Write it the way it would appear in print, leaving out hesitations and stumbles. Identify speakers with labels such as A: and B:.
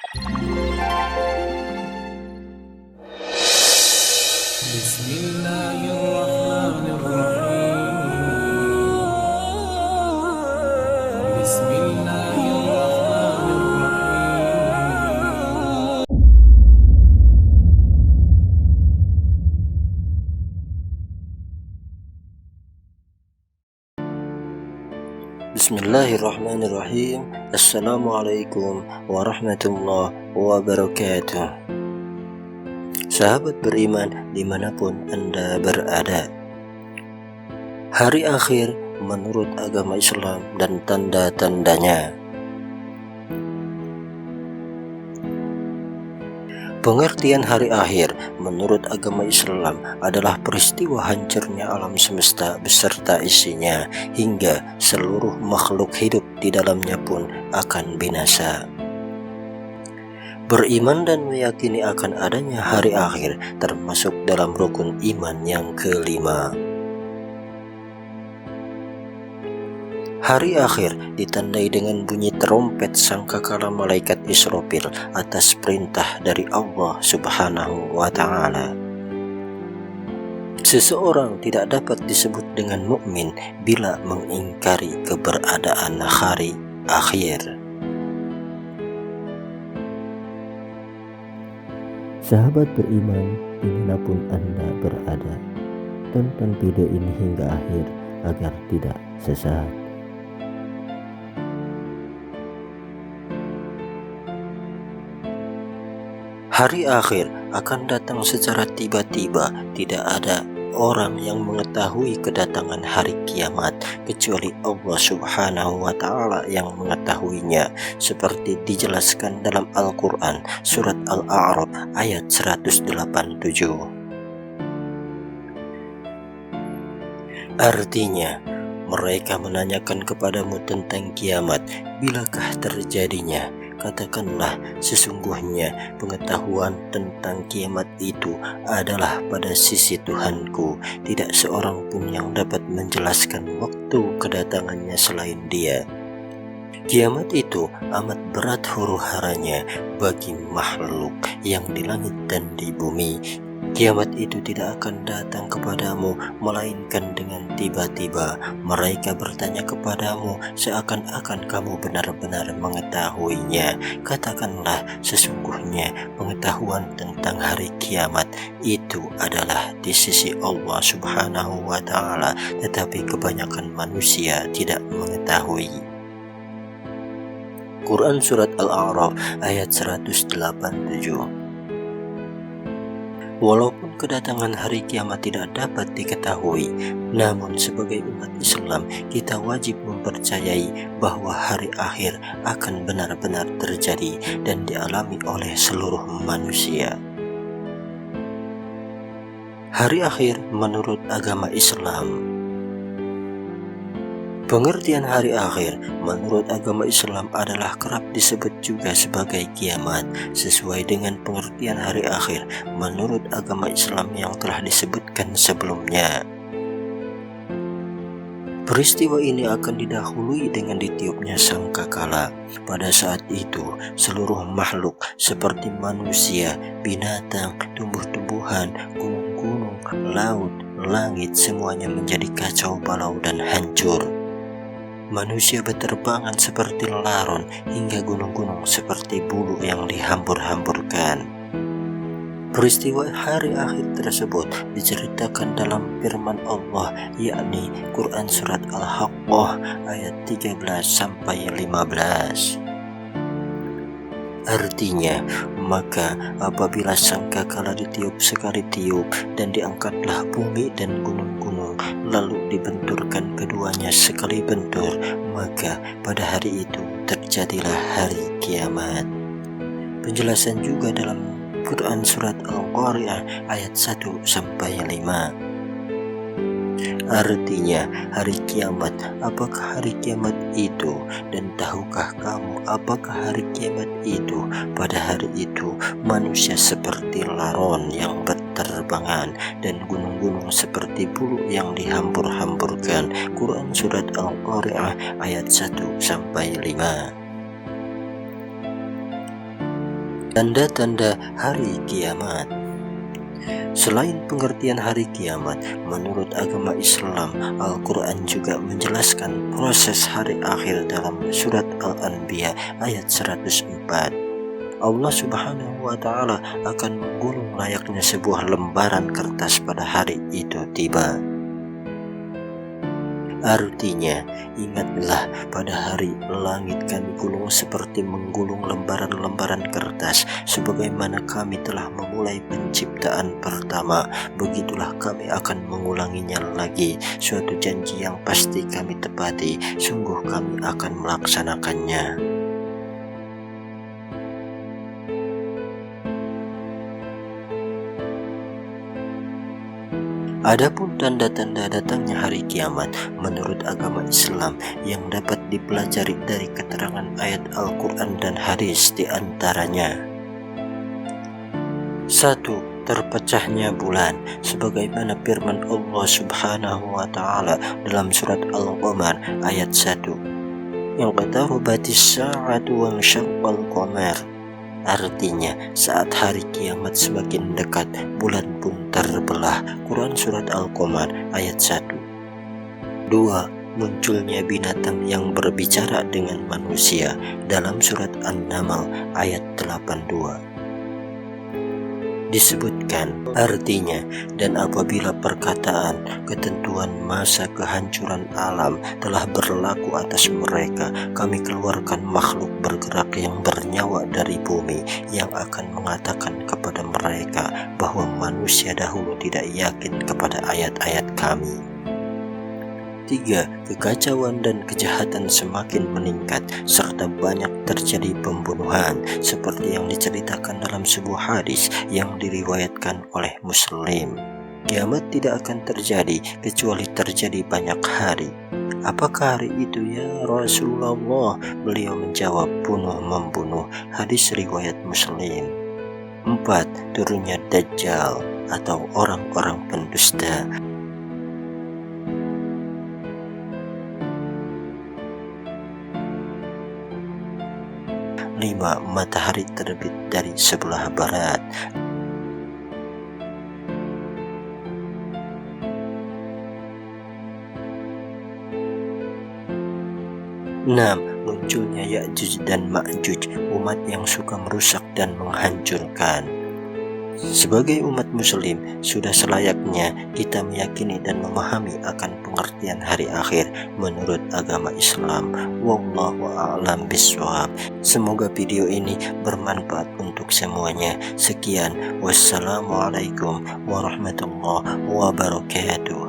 A: Bismillahirrahmanirrahim. Bismillahirrahmanirrahim.
B: Bismillahirrahmanirrahim. Assalamualaikum warahmatullahi wabarakatuh. Sahabat beriman dimanapun Anda berada, hari akhir menurut agama Islam dan tanda-tandanya. Pengertian hari akhir menurut agama Islam adalah peristiwa hancurnya alam semesta beserta isinya, hingga seluruh makhluk hidup di dalamnya pun akan binasa. Beriman dan meyakini akan adanya hari akhir termasuk dalam rukun iman yang kelima. Hari akhir ditandai dengan bunyi terompet sangkakala malaikat Israfil atas perintah dari Allah Subhanahu wa Ta'ala. Seseorang tidak dapat disebut dengan mukmin bila mengingkari keberadaan hari akhir. Sahabat beriman dimanapun Anda berada, tonton video ini hingga akhir agar tidak sesat. Hari akhir akan datang secara tiba-tiba. Tidak ada orang yang mengetahui kedatangan hari kiamat kecuali Allah Subhanahu wa Ta'ala yang mengetahuinya, seperti dijelaskan dalam Al-Quran surat Al-A'raf ayat 187. Artinya, mereka menanyakan kepadamu tentang kiamat, bilakah terjadinya? Katakanlah, sesungguhnya pengetahuan tentang kiamat itu adalah pada sisi Tuhanku. Tidak seorang pun yang dapat menjelaskan waktu kedatangannya selain Dia. Kiamat itu amat berat huru-haranya bagi makhluk yang di langit dan di bumi. Kiamat itu tidak akan datang kepadamu melainkan dengan tiba-tiba. Mereka bertanya kepadamu seakan-akan kamu benar-benar mengetahuinya. Katakanlah, sesungguhnya pengetahuan tentang hari kiamat itu adalah di sisi Allah Subhanahu wa Ta'ala, tetapi kebanyakan manusia tidak mengetahui. Quran surat Al-A'raf ayat 187. Walaupun kedatangan hari kiamat tidak dapat diketahui, namun sebagai umat Islam kita wajib mempercayai bahwa hari akhir akan benar-benar terjadi dan dialami oleh seluruh manusia. Hari akhir menurut agama Islam. Pengertian hari akhir menurut agama Islam adalah kerap disebut juga sebagai kiamat, sesuai dengan pengertian hari akhir menurut agama Islam yang telah disebutkan sebelumnya. Peristiwa ini akan didahului dengan ditiupnya sangkakala. Pada saat itu, seluruh makhluk seperti manusia, binatang, tumbuh-tumbuhan, gunung-gunung, laut, langit, semuanya menjadi kacau balau dan hancur. Manusia berterbangan seperti laron, hingga gunung-gunung seperti bulu yang dihambur-hamburkan. Peristiwa hari akhir tersebut diceritakan dalam firman Allah, yakni Quran surat Al-Haqqah ayat 13-15. Artinya, maka apabila sangkakala ditiup sekali tiup dan diangkatlah bumi dan gunung-gunung, lalu dibenturkan keduanya sekali bentur, maka pada hari itu terjadilah hari kiamat. Penjelasan juga dalam Quran surat Al-Qari'ah ayat 1-5. Artinya, hari kiamat, apakah hari kiamat itu? Dan tahukah kamu apakah hari kiamat itu? Pada hari itu, manusia seperti laron yang berterbangan dan gunung-gunung seperti bulu yang dihambur-hamburkan. Quran surat Al-Qari'ah ayat 1-5. Tanda-tanda hari kiamat. Selain pengertian hari kiamat, menurut agama Islam, Al-Quran juga menjelaskan proses hari akhir dalam surat Al-Anbiya ayat 104. Allah Subhanahu wa Ta'ala akan menggulung layaknya sebuah lembaran kertas pada hari itu tiba. Artinya, ingatlah pada hari langit kami gulung seperti menggulung lembaran-lembaran kertas, sebagaimana kami telah memulai penciptaan pertama, begitulah kami akan mengulanginya lagi. Suatu janji yang pasti kami tepati, sungguh kami akan melaksanakannya. Adapun tanda-tanda datangnya hari kiamat menurut agama Islam yang dapat dipelajari dari keterangan ayat Al-Quran dan hadis di antaranya. 1. Terpecahnya bulan, sebagaimana firman Allah Subhanahu wa Ta'ala dalam surat Al-Qamar ayat 1. Yang qatarubatis sa'atu wa syaqqal qamar. Artinya, saat hari kiamat semakin dekat, bulan pun terbelah. Quran Surat Al-Qamar ayat 1. 2. Munculnya binatang yang berbicara dengan manusia dalam Surat An-Naml ayat 82. Disebutkan artinya, dan apabila perkataan ketentuan masa kehancuran alam telah berlaku atas mereka, kami keluarkan makhluk bergerak yang bernyawa dari bumi yang akan mengatakan kepada mereka bahwa manusia dahulu tidak yakin kepada ayat-ayat kami. 3. Kekacauan dan kejahatan semakin meningkat serta banyak terjadi pembunuhan seperti yang diceritakan dalam sebuah hadis yang diriwayatkan oleh Muslim. Kiamat tidak akan terjadi kecuali terjadi banyak hari. Apakah hari itu ya Rasulullah? Beliau menjawab, bunuh-membunuh. Hadis riwayat Muslim. 4. Turunnya Dajjal atau orang-orang pendusta. 5. Matahari terbit dari sebelah barat. 6. Munculnya Ya'juj dan Ma'juj, umat yang suka merusak dan menghancurkan. Sebagai umat muslim, sudah selayaknya kita meyakini dan memahami akan pengertian hari akhir menurut agama Islam. Wallahu a'lam bishawab. Semoga video ini bermanfaat untuk semuanya. Sekian, wassalamualaikum warahmatullahi wabarakatuh.